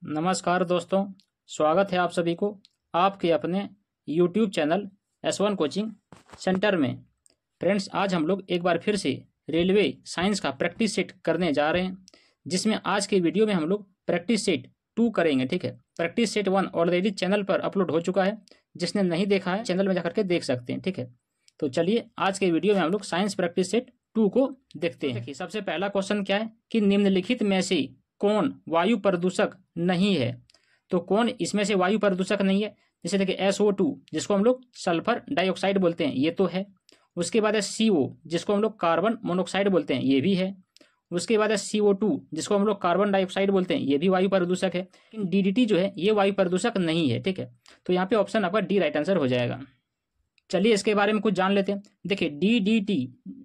नमस्कार दोस्तों, स्वागत है आप सभी को आपके अपने YouTube channel S1 coaching centre में। फ्रेंड्स, आज हम लोग एक बार फिर से रेलवे साइंस का प्रैक्टिस सेट करने जा रहे हैं, जिसमें आज के वीडियो में हम लोग प्रैक्टिस सेट 2 करेंगे। ठीक है, प्रैक्टिस सेट 1 ऑलरेडी चैनल पर अपलोड हो चुका है। जिसने नहीं देखा है चैनल में जाकर के देख सकते हैं। ठीक है, तो चलिए आज के वीडियो में हम लोग साइंस प्रैक्टिस सेट 2 को देखते हैं। देखिए, सबसे पहला क्वेश्चन क्या है कि निम्नलिखित में से कौन वायु प्रदूषक नहीं है। तो कौन इसमें से वायु प्रदूषक नहीं है? जैसे देखिए SO2 जिसको हम लोग सल्फर डाइऑक्साइड बोलते हैं, ये तो है। उसके बाद है CO जिसको हम लोग कार्बन मोनोऑक्साइड बोलते हैं, ये भी है। उसके बाद है CO2 जिसको हम लोग कार्बन डाइऑक्साइड बोलते हैं, ये भी वायु प्रदूषक है। लेकिन DDT जो है ये वायु प्रदूषक नहीं है। ठीक है, तो यहाँ पे ऑप्शन आपका डी राइट आंसर हो जाएगा। चलिए इसके बारे में कुछ जान लेते हैं। देखिए DDT,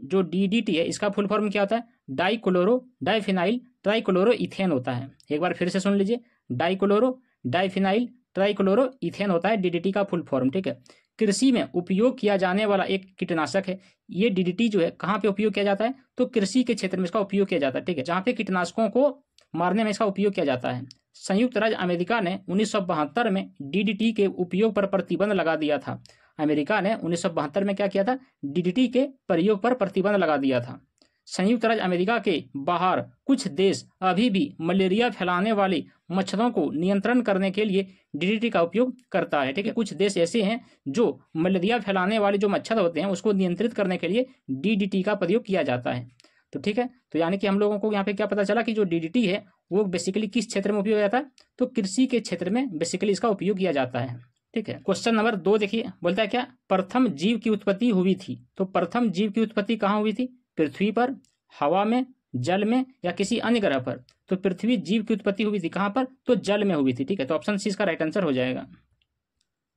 जो DDT है इसका फुल फॉर्म क्या होता है? डाइक्लोरो डाइफिनाइल ट्राइक्लोरो इथेन होता है। एक बार फिर से सुन लीजिए, डाइक्लोरो डाइफिनाइल ट्राइक्लोरो इथेन होता है DDT का फुल फॉर्म। ठीक है, कृषि में उपयोग किया जाने वाला एक कीटनाशक है। ये DDT जो है कहाँ पे उपयोग किया जाता है? तो कृषि के क्षेत्र में इसका उपयोग किया जाता है। ठीक है, जहाँ पे कीटनाशकों को मारने में इसका उपयोग किया जाता है। संयुक्त राज्य अमेरिका ने 1972 में DDT के उपयोग पर प्रतिबंध लगा दिया था। अमेरिका ने 1972 में क्या किया था? DDT के प्रयोग पर प्रतिबंध लगा दिया था। संयुक्त राज्य अमेरिका के बाहर कुछ देश अभी भी मलेरिया फैलाने वाले मच्छरों को नियंत्रण करने के लिए DDT का उपयोग करता है। ठीक है, कुछ देश ऐसे हैं जो मलेरिया फैलाने वाले जो मच्छर होते हैं उसको नियंत्रित करने के लिए DDT का प्रयोग किया जाता है। तो ठीक है, तो यानी कि हम लोगों को यहाँ पे क्या पता चला कि जो DDT है वो बेसिकली किस क्षेत्र में उपयोग किया जाता है? तो कृषि के क्षेत्र में बेसिकली इसका उपयोग किया जाता है। ठीक है, क्वेश्चन नंबर 2 देखिए, बोलता है क्या? प्रथम जीव की उत्पत्ति हुई थी। तो प्रथम जीव की उत्पत्ति कहाँ हुई थी? पृथ्वी पर, हवा में, जल में या किसी अन्य ग्रह पर? तो पृथ्वी जीव की उत्पत्ति हुई थी कहाँ पर? तो जल में हुई थी। ठीक है, तो ऑप्शन सी इसका राइट आंसर हो जाएगा।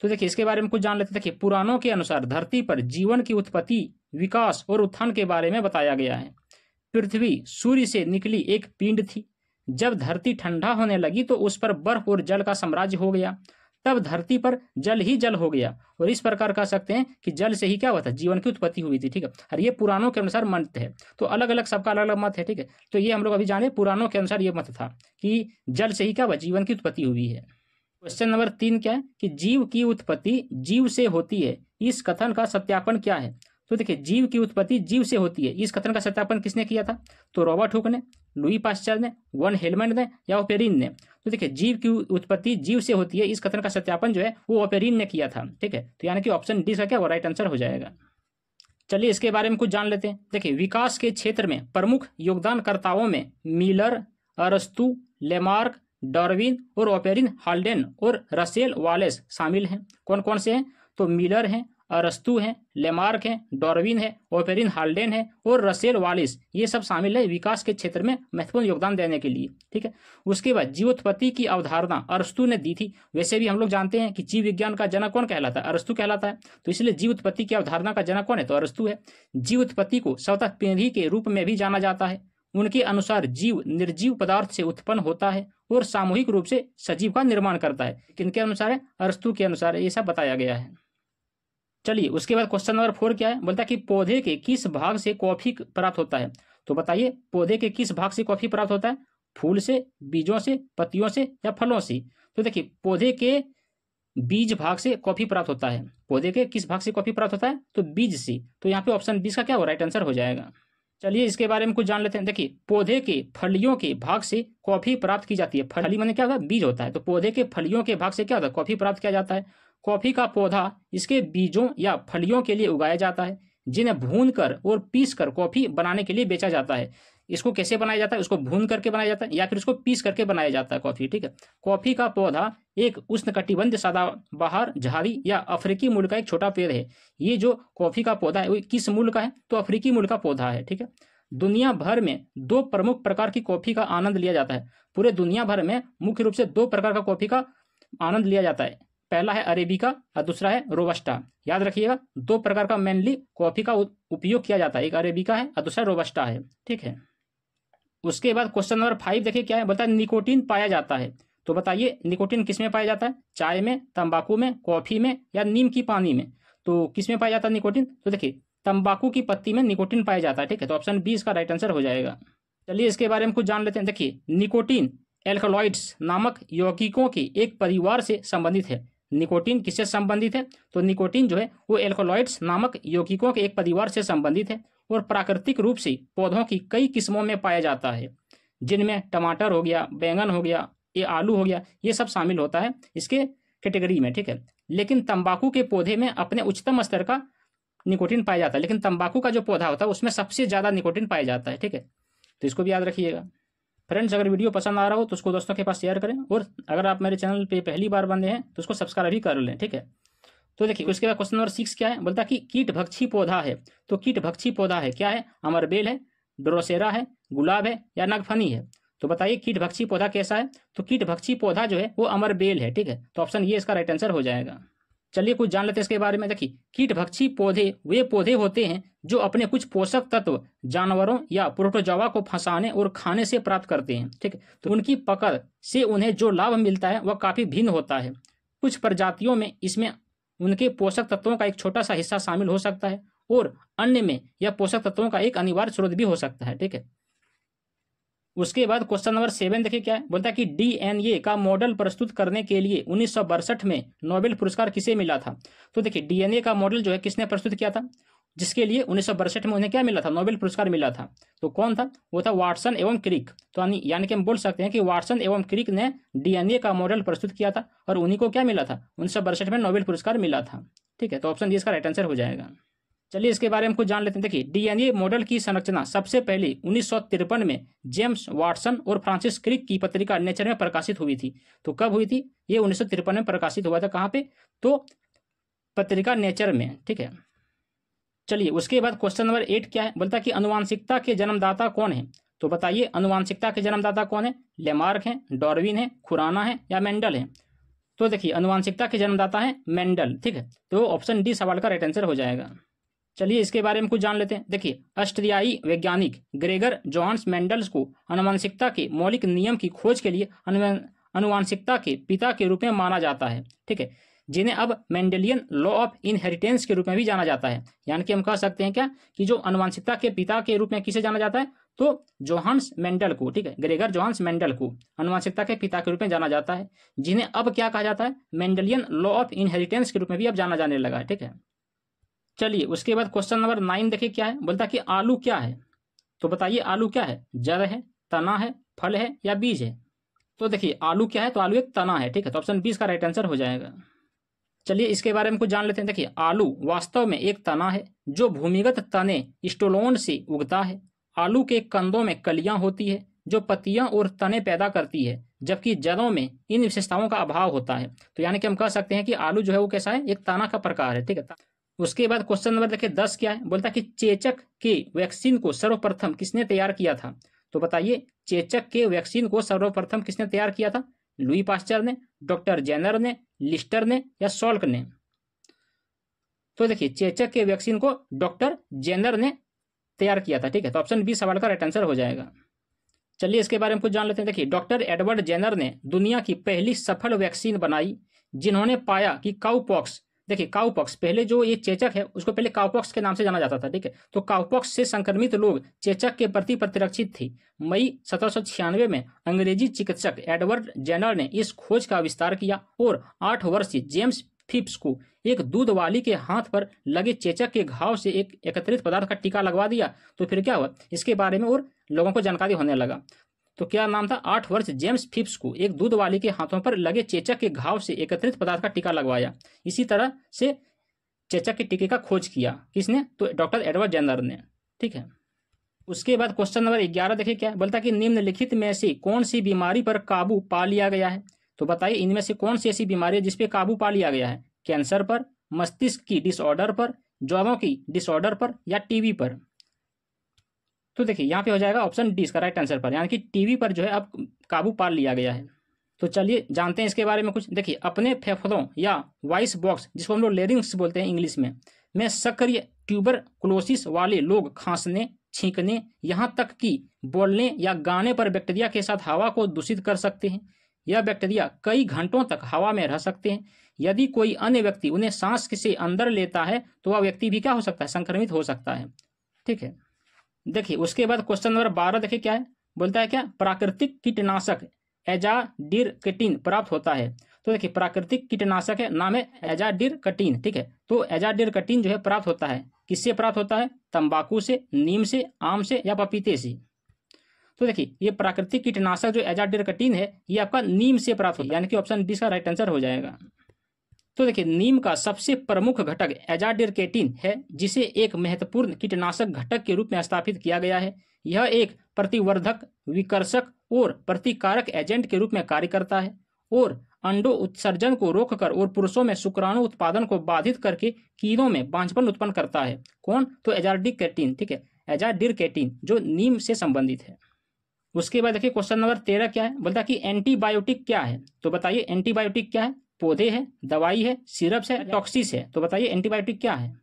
तो देखिए इसके बारे में कुछ जान लेते हैं। देखिए, पुराणों के अनुसार धरती पर जीवन की उत्पत्ति, विकास और उत्थान के बारे में बताया गया है। पृथ्वी सूर्य से निकली एक पिंड थी। जब धरती ठंडा होने लगी तो उस पर बर्फ और जल का साम्राज्य हो गया। तब धरती पर जल ही जल हो गया और इस प्रकार कह सकते हैं कि जल से ही क्या हुआ था? जीवन की उत्पत्ति हुई थी। ठीक है, और ये पुराणों के अनुसार मत है। तो अलग अलग सबका अलग अलग मत है। ठीक है, तो ये हम लोग अभी जाने पुराणों के अनुसार ये मत था कि जल से ही क्या हुआ? जीवन की उत्पत्ति हुई है। क्वेश्चन नंबर 3 क्या है कि जीव की उत्पत्ति जीव से होती है, इस कथन का सत्यापन क्या है? तो देखिए, जीव की उत्पत्ति जीव से होती है, इस कथन का सत्यापन किसने किया था? तो रॉबर्ट हुक ने, लुई पाश्चर ने, वन हेलमंड ने या ओपेरिन ने? तो देखिए, जीव की उत्पत्ति जीव से होती है, इस कथन का सत्यापन जो है वो ओपेरिन ने किया था। ठीक है, तो यानी कि ऑप्शन डी का क्या वो राइट आंसर हो जाएगा। चलिए इसके बारे में कुछ जान लेते हैं। देखिए, विकास के क्षेत्र में प्रमुख योगदानकर्ताओं में मिलर, अरस्तु, लेमार्क, डार्विन और ओपेरिन हाल्डेन और रसेल वालेस शामिल हैं। कौन कौन से हैं? तो मिलर हैं, अरस्तु हैं, लेमार्क हैं, डार्विन है, ओपेरिन हाल्डेन है और रसेल वालिस, ये सब शामिल है विकास के क्षेत्र में महत्वपूर्ण योगदान देने के लिए। ठीक है, उसके बाद जीवोत्पत्ति की अवधारणा अरस्तु ने दी थी। वैसे भी हम लोग जानते हैं कि जीव विज्ञान का जनक कौन कहलाता है? अरस्तु कहलाता है। तो इसलिए जीव उत्पत्ति की अवधारणा का जनक कौन है? तो अरस्तु है। जीव उत्पत्ति को स्वतः पीढ़ी के रूप में भी जाना जाता है। उनके अनुसार जीव निर्जीव पदार्थ से उत्पन्न होता है और सामूहिक रूप से सजीव का निर्माण करता है। किनके अनुसार है? अरस्तु के अनुसार ये सब बताया गया है। चलिए उसके बाद क्वेश्चन नंबर 4 क्या है? बोलता है कि पौधे के किस भाग से कॉफी प्राप्त होता है? तो बताइए, पौधे के किस भाग से कॉफी प्राप्त होता है? फूल से, बीजों से, पत्तियों से या फलों से? तो देखिए, पौधे के बीज भाग से कॉफी प्राप्त होता है। पौधे के किस भाग से कॉफी प्राप्त होता है? तो बीज से। तो यहाँ पे ऑप्शन 20 का क्या हो राइट आंसर हो जाएगा। चलिए इसके बारे में कुछ जान लेते हैं। देखिए, पौधे के फलियों के भाग से कॉफी प्राप्त की जाती है। फली माने क्या होगा? बीज होता है। तो पौधे के फलियों के भाग से क्या होता है? कॉफी प्राप्त किया जाता है। कॉफी का पौधा इसके बीजों या फलियों के लिए उगाया जाता है, जिन्हें भूनकर और पीसकर कॉफी बनाने के लिए बेचा जाता है। इसको कैसे बनाया जाता है? उसको भून करके बनाया जाता है या फिर उसको पीस करके बनाया जाता है कॉफी। ठीक है, कॉफी का पौधा एक उष्णकटिबंधीय सदाबहार झाड़ी या अफ्रीकी मूल का एक छोटा पेड़ है। ये जो कॉफी का पौधा है वो किस मूल का है? तो अफ्रीकी मूल का पौधा है। ठीक है, दुनिया भर में 2 प्रमुख प्रकार की कॉफी का आनंद लिया जाता है। पूरे दुनिया भर में मुख्य रूप से 2 प्रकार का कॉफी का आनंद लिया जाता है। पहला है अरेबिका और दूसरा है रोबस्टा। याद रखिएगा, 2 प्रकार का मेनली कॉफी का उपयोग किया जाता है, एक अरेबिका है और दूसरा रोबस्टा है। ठीक है, उसके बाद क्वेश्चन नंबर 5 देखिए क्या है? बताया निकोटीन पाया जाता है। तो बताइए, निकोटीन किस में पाया जाता है? चाय में, तंबाकू में, कॉफी में या नीम की पानी में? तो किस में पाया जाता है निकोटीन? तो देखिए, तंबाकू की पत्ती में निकोटीन पाया जाता है। ठीक है, तो ऑप्शन 20 का राइट आंसर हो जाएगा। चलिए इसके बारे में कुछ जान लेते हैं। देखिए, निकोटीन एल्कलॉइड्स नामक यौगिकों के एक परिवार से संबंधित है। निकोटीन किससे संबंधित है? तो निकोटीन जो है वो एल्कलॉइड्स नामक यौगिकों के एक परिवार से संबंधित है और प्राकृतिक रूप से पौधों की कई किस्मों में पाया जाता है, जिनमें टमाटर हो गया, बैंगन हो गया, ये आलू हो गया, ये सब शामिल होता है इसके कैटेगरी में, ठीक है। लेकिन तंबाकू के पौधे में अपने उच्चतम स्तर का निकोटीन पाया जाता है, लेकिन तंबाकू का जो पौधा होता है उसमें सबसे ज्यादा निकोटीन पाया जाता है, ठीक है। तो इसको भी याद रखिएगा। फ्रेंड्स, अगर वीडियो पसंद आ रहा हो तो उसको दोस्तों के पास शेयर करें और अगर आप मेरे चैनल पे पहली बार बने हैं तो उसको सब्सक्राइब भी कर लें, ठीक है। तो देखिए उसके बाद क्वेश्चन नंबर 6 क्या है, बोलता है कि कीटभक्षी पौधा है। तो कीटभक्षी पौधा है क्या है? अमरबेल है, ड्रोसेरा है, गुलाब है या नागफनी है? तो बताइए कीटभक्षी पौधा कैसा है? तो कीटभक्षी पौधा जो है वो अमरबेल है, ठीक है। तो ऑप्शन ये इसका राइट आंसर हो जाएगा। चलिए कुछ जान लेते हैं इसके बारे में। देखिए कीटभक्षी पौधे वे पौधे होते हैं जो अपने कुछ पोषक तत्व जानवरों या प्रोटोजोआ को फंसाने और खाने से प्राप्त करते हैं, ठीक है। तो उनकी पकड़ से उन्हें जो लाभ मिलता है वह काफी भिन्न होता है। कुछ प्रजातियों में इसमें उनके पोषक तत्वों का एक छोटा सा हिस्सा शामिल हो सकता है और अन्य में यह पोषक तत्वों का एक अनिवार्य स्रोत भी हो सकता है, ठीक है। उसके बाद क्वेश्चन नंबर 7 देखिए क्या है, बोलता है कि डीएनए का मॉडल प्रस्तुत करने के लिए 1962 में नोबेल पुरस्कार किसे मिला था? तो देखिए डीएनए का मॉडल जो है किसने प्रस्तुत किया था, जिसके लिए 1962 में उन्हें क्या मिला था? नोबेल पुरस्कार मिला था। तो कौन था? वो था वाटसन एवं क्रिक। तो यानी कि हम बोल सकते हैं कि वाटसन एवं क्रिक ने डीएनए का मॉडल प्रस्तुत किया था और उन्हीं को क्या मिला था? 1962 में नोबेल पुरस्कार मिला था, ठीक है। तो ऑप्शन डी इसका राइट आंसर हो जाएगा। चलिए इसके बारे में कुछ जान लेते हैं। देखिए डीएनए मॉडल की संरचना सबसे पहले 1953 में जेम्स वाटसन और फ्रांसिस क्रिक की पत्रिका नेचर में प्रकाशित हुई थी। तो कब हुई थी? ये 1953 में प्रकाशित हुआ था। कहाँ पे? तो पत्रिका नेचर में, ठीक है। चलिए उसके बाद क्वेश्चन नंबर 8 क्या है, बोलता है कि अनुवांशिकता के जन्मदाता कौन है? तो बताइए अनुवांशिकता के जन्मदाता कौन है? लेमार्क है, डार्विन है, खुराना है या मेंडल है? तो देखिए अनुवांशिकता के जन्मदाता है मेंडल, ठीक है। तो ऑप्शन डी सवाल का राइट आंसर हो जाएगा। चलिए इसके बारे में कुछ जान लेते हैं। देखिए ऑस्ट्रियाई वैज्ञानिक ग्रेगर जोहान्स मेंडल्स को अनुवांशिकता के मौलिक नियम की खोज के लिए अनुवांशिकता के पिता के रूप में माना जाता है, ठीक है, जिन्हें अब मेंडेलियन लॉ ऑफ इनहेरिटेंस के रूप में भी जाना जाता है। यानी कि हम कह सकते हैं क्या कि जो अनुवांशिकता के पिता के रूप में किसे जाना जाता है? तो जोहान्स मेंडल को, ठीक है, ग्रेगर जोहान्स मेंडल को अनुवांशिकता के पिता के रूप में जाना जाता है, जिन्हें अब क्या कहा जाता है? मेंडेलियन लॉ ऑफ इनहेरिटेंस के रूप में भी अब जाना जाने लगा है, ठीक है। चलिए उसके बाद क्वेश्चन नंबर 9 देखिए क्या है, बोलता है कि आलू क्या है? तो बताइए आलू क्या है? जड़ है, तना है, फल है या बीज है? तो देखिए आलू क्या है? तो आलू एक तना है, ठीक है। तो ऑप्शन 20 का राइट आंसर हो जाएगा। चलिए इसके बारे में कुछ जान लेते हैं। देखिए आलू वास्तव में एक तना है जो भूमिगत तने स्टोलोन से उगता है। आलू के कंदों में कलियां होती है जो पत्तियां और तने पैदा करती है, जबकि जड़ों में इन विशेषताओं का अभाव होता है। तो यानी कि हम कह सकते हैं कि आलू जो है वो कैसा है? एक तना का प्रकार है, ठीक है। उसके बाद क्वेश्चन नंबर देखिए 10 क्या है, बोलता है कि चेचक के वैक्सीन को सर्वप्रथम किसने तैयार किया था? तो बताइए चेचक के वैक्सीन को सर्वप्रथम किसने तैयार किया था? लुई पास्चर ने, डॉक्टर जेनर ने, लिस्टर ने या सॉल्क ने? तो देखिए चेचक के वैक्सीन को डॉक्टर जेनर ने तैयार किया था, ठीक है। तो ऑप्शन बी सवाल का राइट आंसर हो जाएगा। चलिए इसके बारे में कुछ जान लेते हैं। देखिए डॉक्टर एडवर्ड जेनर ने दुनिया की पहली सफल वैक्सीन बनाई, जिन्होंने पाया कि काउपॉक्स, देखिए काउपॉक्स, पहले जो ये चेचक है उसको पहले काउपॉक्स के नाम से जाना जाता था, ठीक है। तो काउपॉक्स से संक्रमित लोग चेचक के प्रति प्रतिरक्षित थे। मई 1796 में अंग्रेजी चिकित्सक एडवर्ड जेनर ने इस खोज का विस्तार किया और 8 वर्षीय जेम्स फिप्स को एक दूध वाली के हाथ पर लगे चेचक के घाव से एक एकत्रित पदार्थ का टीका लगवा दिया। तो फिर क्या हुआ? इसके बारे में और लोगों को जानकारी होने लगा। तो क्या नाम था? 8 वर्ष जेम्स फिप्स को एक दूध वाली के हाथों पर लगे चेचक के घाव से एकत्रित पदार्थ का टीका लगवाया। इसी तरह से चेचक के टीके का खोज किया किसने? तो डॉक्टर एडवर्ड जेनर ने, ठीक है। उसके बाद क्वेश्चन नंबर 11 देखिए क्या बोलता है कि निम्नलिखित में से कौन सी बीमारी पर काबू पा लिया गया है? तो बताइए इनमें से कौन सी ऐसी बीमारी है जिसपे काबू पा लिया गया है? कैंसर पर, मस्तिष्क की डिसऑर्डर पर, ज्वारों की डिसऑर्डर पर या टीबी पर? तो देखिए यहाँ पे हो जाएगा ऑप्शन डी इसका राइट आंसर पर, यानी कि टीबी पर जो है अब काबू पा लिया गया है। तो चलिए जानते हैं इसके बारे में कुछ। देखिए अपने फेफड़ों या वॉइस बॉक्स, जिसको हम लोग लेरिंग्स बोलते हैं इंग्लिश में सक्रिय ट्यूबरकुलोसिस वाले लोग खांसने, छींकने, यहाँ तक कि बोलने या गाने पर बैक्टीरिया के साथ हवा को दूषित कर सकते हैं। यह बैक्टीरिया कई घंटों तक हवा में रह सकते हैं। यदि कोई अन्य व्यक्ति उन्हें सांस से अंदर लेता है तो वह व्यक्ति भी क्या हो सकता है? संक्रमित हो सकता है, ठीक है। देखिए उसके बाद क्वेश्चन नंबर 12 देखिए क्या है, बोलता है क्या प्राकृतिक कीटनाशक एजाडिरकेटिन प्राप्त होता है। तो देखिए प्राकृतिक कीटनाशक है, नाम है एजाडिरकेटिन, ठीक है। तो एजाडिरकेटिन जो है प्राप्त होता है, किससे प्राप्त होता है? तंबाकू से, नीम से, आम से या पपीते से। तो देखिए ये प्राकृतिक कीटनाशक जो एजाडिरकेटिन है ये आपका नीम से प्राप्त होता है, यानी कि ऑप्शन बी का राइट आंसर हो जाएगा। तो देखिए नीम का सबसे प्रमुख घटक एजाडिरकेटिन है, जिसे एक महत्वपूर्ण कीटनाशक घटक के रूप में स्थापित किया गया है। यह एक प्रतिवर्धक, विकर्षक और प्रतिकारक एजेंट के रूप में कार्य करता है और अंडो उत्सर्जन को रोककर और पुरुषों में शुक्राणु उत्पादन को बाधित करके कीड़ों में बांझपन उत्पन्न करता है। कौन? तो एजाडिरकेटिन, ठीक है, एजाडिरकेटिन जो नीम से संबंधित है। उसके बाद देखिए क्वेश्चन नंबर 13 क्या है, बोलता है कि एंटीबायोटिक क्या है। तो बताइए एंटीबायोटिक क्या है? पौधे है, दवाई है, सिरप्स है, टॉक्सिस है। तो बताइए एंटीबायोटिक क्या है।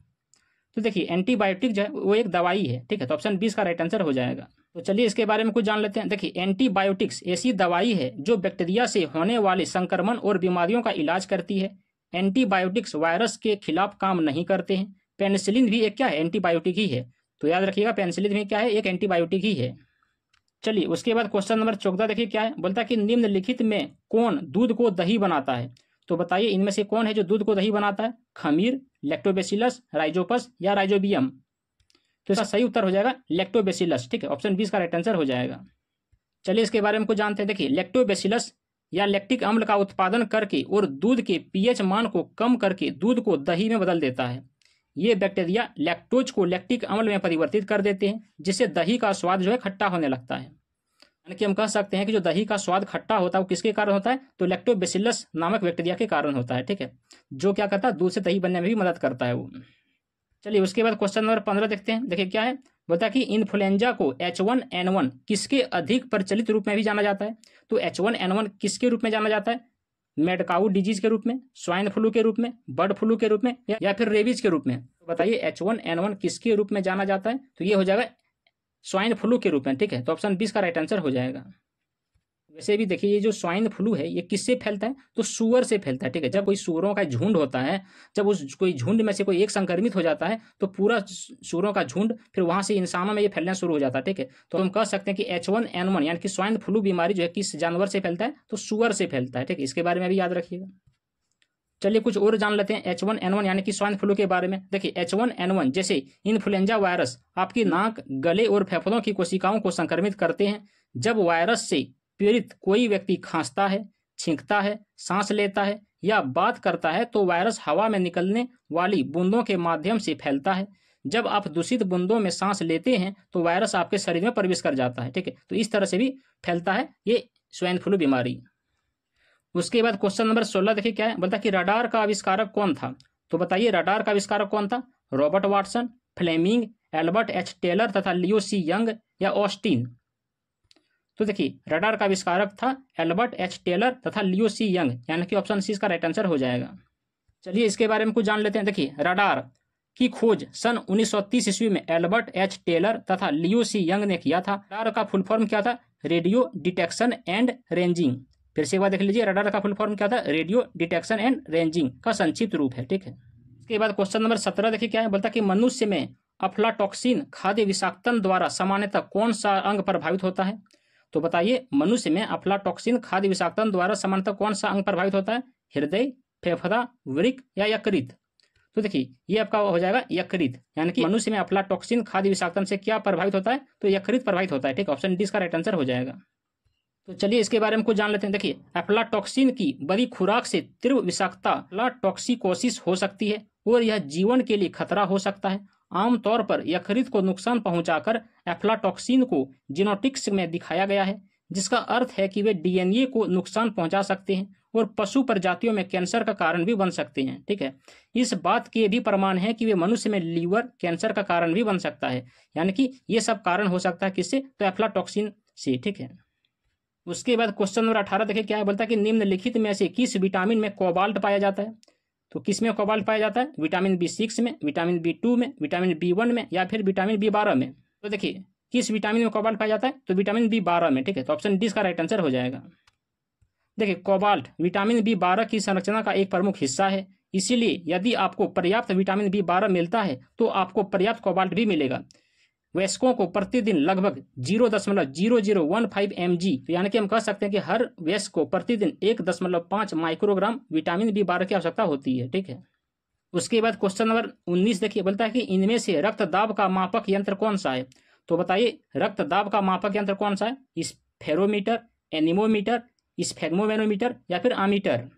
तो देखिए एंटीबायोटिक जो है वो एक दवाई है, ठीक है। तो ऑप्शन 20 का राइट आंसर हो जाएगा। तो चलिए इसके बारे में कुछ जान लेते हैं। देखिए एंटीबायोटिक्स ऐसी दवाई है जो बैक्टीरिया से होने वाले संक्रमण और बीमारियों का इलाज करती है। एंटीबायोटिक्स वायरस के खिलाफ काम नहीं करते हैं। पेनिसिलिन भी एक क्या है? एंटीबायोटिक ही है। तो याद रखिएगा पेनिसिलिन भी क्या है? एक एंटीबायोटिक ही है। चलिए उसके बाद क्वेश्चन नंबर 14 देखिए क्या है, बोलता है कि निम्नलिखित में कौन दूध को दही बनाता है। तो बताइए इनमें से कौन है जो दूध को दही बनाता है? खमीर, लैक्टोबैसिलस, राइजोपस या राइजोबियम। तो इसका सही उत्तर हो जाएगा लैक्टोबैसिलस, ठीक है। ऑप्शन 20 का राइट आंसर हो जाएगा। चलिए इसके बारे में कुछ जानते हैं। देखिए लैक्टोबैसिलस या लैक्टिक अम्ल का उत्पादन करके और दूध के पीएच मान को कम करके दूध को दही में बदल देता है। ये बैक्टीरिया लैक्टोज को लैक्टिक अम्ल में परिवर्तित कर देते हैं, जिससे दही का स्वाद जो है खट्टा होने लगता है। यानी कि हम कह सकते हैं कि जो दही का स्वाद खट्टा होता है वो किसके कारण होता है? तो लैक्टोबैसिलस नामक बैक्टीरिया के कारण होता है, ठीक है, जो क्या करता है? दूध से दही बनने में भी मदद करता है वो। चलिए उसके बाद क्वेश्चन नंबर 15 देखते हैं। देखिए क्या है, बोलता है कि इन्फ्लुएंजा को H1N1 किसके अधिक प्रचलित रूप में भी जाना जाता है। तो H1N1 किसके रूप में जाना जाता है? मैड काउ डिजीज के रूप में, स्वाइन फ्लू के रूप में, बर्ड फ्लू के रूप में या फिर रेबीज के रूप में। तो बताइए H1N1 किसके रूप में जाना जाता है? तो ये हो जाएगा स्वाइन फ्लू के रूप में, ठीक है। तो ऑप्शन 20 का राइट आंसर हो जाएगा। वैसे भी देखिए ये जो स्वाइन फ्लू है ये किससे फैलता है? तो सूअर से फैलता है, ठीक है। जब कोई सूअरों का झुंड होता है, जब उस कोई झुंड में से कोई एक संक्रमित हो जाता है तो पूरा सूअरों का झुंड फिर वहां से इंसानों में ये फैलना शुरू हो जाता है, ठीक है। तो हम कह सकते हैं कि H1N1 यानी कि स्वाइन फ्लू बीमारी जो है किस जानवर से फैलता है? तो सूअर से फैलता है, ठीक है। इसके बारे में भी याद रखिएगा। चलिए कुछ और जान लेते हैं H1N1 यानी कि स्वाइन फ्लू के बारे में। देखिए H1N1 जैसे इन्फ्लुएंजा वायरस आपकी नाक, गले और फेफड़ों की कोशिकाओं को संक्रमित करते हैं। जब वायरस से पीड़ित कोई व्यक्ति खांसता है, छींकता है, सांस लेता है या बात करता है तो वायरस हवा में निकलने वाली बूंदों के माध्यम से फैलता है। जब आप दूषित बूंदों में सांस लेते हैं तो वायरस आपके शरीर में प्रवेश कर जाता है, ठीक है। तो इस तरह से भी फैलता है ये स्वाइन फ्लू बीमारी। उसके बाद क्वेश्चन नंबर 16 देखिए क्या है, बोलता है कि रडार का आविष्कारक कौन था। तो बताइए रडार का आविष्कारक कौन था? Robert Watson, Fleming, Albert H Taylor तथा लियो सी यंग या ऑस्टिन। तो देखिए रडार का आविष्कारक था एल्बर्ट एच टेलर तथा लियो सी यंग, यानी कि ऑप्शन सी का राइट आंसर हो जाएगा। चलिए इसके बारे में कुछ जान लेते हैं। देखिए रडार की खोज सन 1930 ईस्वी में एल्बर्ट एच टेलर तथा लियो सी यंग ने किया था। रडार का फुल फॉर्म क्या था? Radio detection and ranging. फिर से एक बार देख लीजिए, रडार का फुल फॉर्म क्या था? रेडियो डिटेक्शन एंड रेंजिंग का संक्षिप्त रूप है, ठीक है। इसके बाद क्वेश्चन नंबर 17 देखिए क्या है, बोलता है कि मनुष्य में अफ्लाटॉक्सिन खाद्य विषाक्तन द्वारा सामान्यतः कौन सा अंग प्रभावित होता है। तो बताइए मनुष्य में अफ्लाटॉक्सिन खाद्य विषाक्तन द्वारा सामान्यतः कौन सा अंग प्रभावित होता है? हृदय, फेफड़ा, वृक्क या यकृत। तो देखिए ये आपका हो जाएगा यकृत, यानी कि मनुष्य में अफ्लाटॉक्सिन खाद्य विषाक्तन से क्या प्रभावित होता है? तो यकृत प्रभावित होता है, ठीक है। ऑप्शन डी का राइट आंसर हो जाएगा। तो चलिए इसके बारे में कुछ जान लेते हैं। देखिए अफ्लाटॉक्सिन की बड़ी खुराक से तीव्र विषाक्तता अफ्लाटॉक्सिकोसिस हो सकती है और यह जीवन के लिए खतरा हो सकता है। आमतौर पर यकृत को नुकसान पहुंचाकर अफ्लाटॉक्सिन को जीनोटिक्स में दिखाया गया है, जिसका अर्थ है कि वे डीएनए को नुकसान पहुंचा सकते हैं और पशु प्रजातियों में कैंसर का कारण भी बन सकते हैं, ठीक है। इस बात के भी प्रमाण है कि वे मनुष्य में लीवर कैंसर का कारण भी बन सकता है, यानी कि ये सब कारण हो सकता है किससे? तो अफ्लाटॉक्सिन से, ठीक है। उसके बाद क्वेश्चन नंबर 18 देखिए क्या है, बोलता है कि निम्नलिखित में से किस विटामिन में कोबाल्ट पाया जाता है। तो किस में कोबाल्ट पाया जाता है? विटामिन B6 में, विटामिन B2 में, विटामिन B1 में या फिर विटामिन B12 में। तो देखिए किस विटामिन में कोबाल्ट पाया जाता है? तो विटामिन B12 में, ठीक है। तो ऑप्शन डी का राइट आंसर हो जाएगा। देखिए कोबाल्ट विटामिन B12 की संरचना का एक प्रमुख हिस्सा है, इसीलिए यदि आपको पर्याप्त विटामिन B12 मिलता है तो आपको पर्याप्त कोबाल्ट भी मिलेगा। वयस्कों को प्रतिदिन लगभग 0.0015 mg, तो यानी कि हम कह सकते हैं कि हर वयस्क को प्रतिदिन 1.5 माइक्रोग्राम विटामिन B12 की आवश्यकता होती है। ठीक है, उसके बाद क्वेश्चन नंबर 19 देखिए, बोलता है कि इनमें से रक्तदाब का मापक यंत्र कौन सा है। तो बताइए रक्तदाब का मापक यंत्र कौन सा है, स्फेरोमीटर, एनीमोमीटर, स्फेग्मोमैनोमीटर या फिर आमीटर।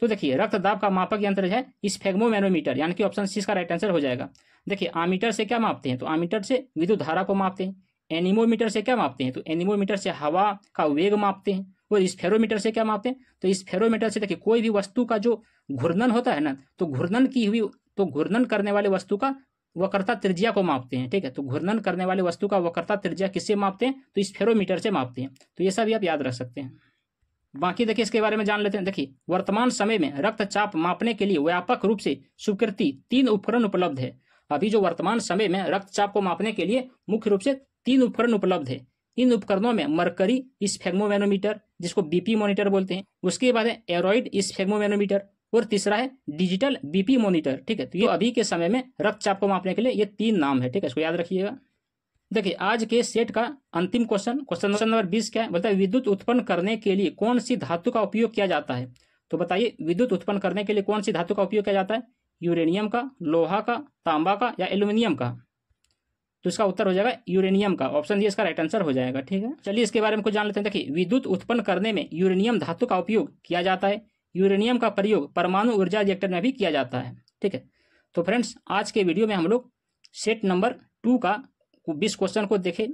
तो देखिए रक्तदाब का मापक यंत्र है स्फेग्मोमैनोमीटर, यानी कि ऑप्शन सी इसका राइट आंसर हो जाएगा। देखिए आमीटर से क्या मापते हैं, तो आमीटर से विद्युत धारा को मापते हैं। एनीमोमीटर से क्या मापते हैं, तो एनीमोमीटर से हवा का वेग मापते हैं। और स्फेरोमीटर से क्या मापते हैं, तो स्फेरोमीटर से देखिए कोई भी वस्तु का जो घूर्णन होता है ना, तो घूर्णन करने वाले वस्तु का वक्रता त्रिज्या को मापते हैं। ठीक है, तो घूर्णन करने वाले वस्तु का वक्रता त्रिज्या किससे मापते हैं, तो स्फेरोमीटर से मापते हैं। तो ये सब भी आप याद रख सकते हैं। बाकी देखिए इसके बारे में जान लेते हैं। देखिए वर्तमान समय में रक्तचाप मापने के लिए व्यापक रूप से स्वीकृति 3 उपकरण उपलब्ध है। अभी जो वर्तमान समय में रक्तचाप को मापने के लिए मुख्य रूप से 3 उपकरण उपलब्ध है। इन उपकरणों में मरकरी स्फेग्मोमैनोमीटर, जिसको बीपी मॉनिटर बोलते हैं, उसके बाद है एरोइड स्फेग्मोमैनोमीटर, और तीसरा है डिजिटल बीपी मॉनिटर। ठीक है, तो ये अभी के समय में रक्तचाप को मापने के लिए ये 3 नाम है। ठीक है, इसको याद रखिएगा। देखिए आज के सेट का अंतिम क्वेश्चन नंबर 20 क्या है, बोलता है विद्युत उत्पन्न करने के लिए कौन सी धातु का उपयोग किया जाता है। तो बताइए विद्युत उत्पन्न करने के लिए कौन सी धातु का उपयोग किया जाता है, यूरेनियम का, लोहा का, तांबा का या एल्यूमिनियम का। तो इसका उत्तर हो जाएगा यूरेनियम का, ऑप्शन डी इसका राइट आंसर हो जाएगा। ठीक है, चलिए इसके बारे में कुछ जान लेते हैं। देखिए विद्युत उत्पन्न करने में यूरेनियम धातु का उपयोग किया जाता है। यूरेनियम का प्रयोग परमाणु ऊर्जा रिएक्टर में भी किया जाता है। ठीक है, तो फ्रेंड्स आज के वीडियो में हम लोग सेट नंबर 2 का 20 क्वेश्चन को देखें।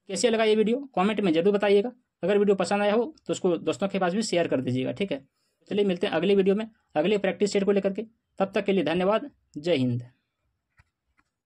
कैसे लगा ये वीडियो कमेंट में जरूर बताइएगा। अगर वीडियो पसंद आया हो तो उसको दोस्तों के पास भी शेयर कर दीजिएगा। ठीक है, चलिए मिलते हैं अगले वीडियो में अगले प्रैक्टिस सेट को लेकर के। तब तक के लिए धन्यवाद। जय हिंद।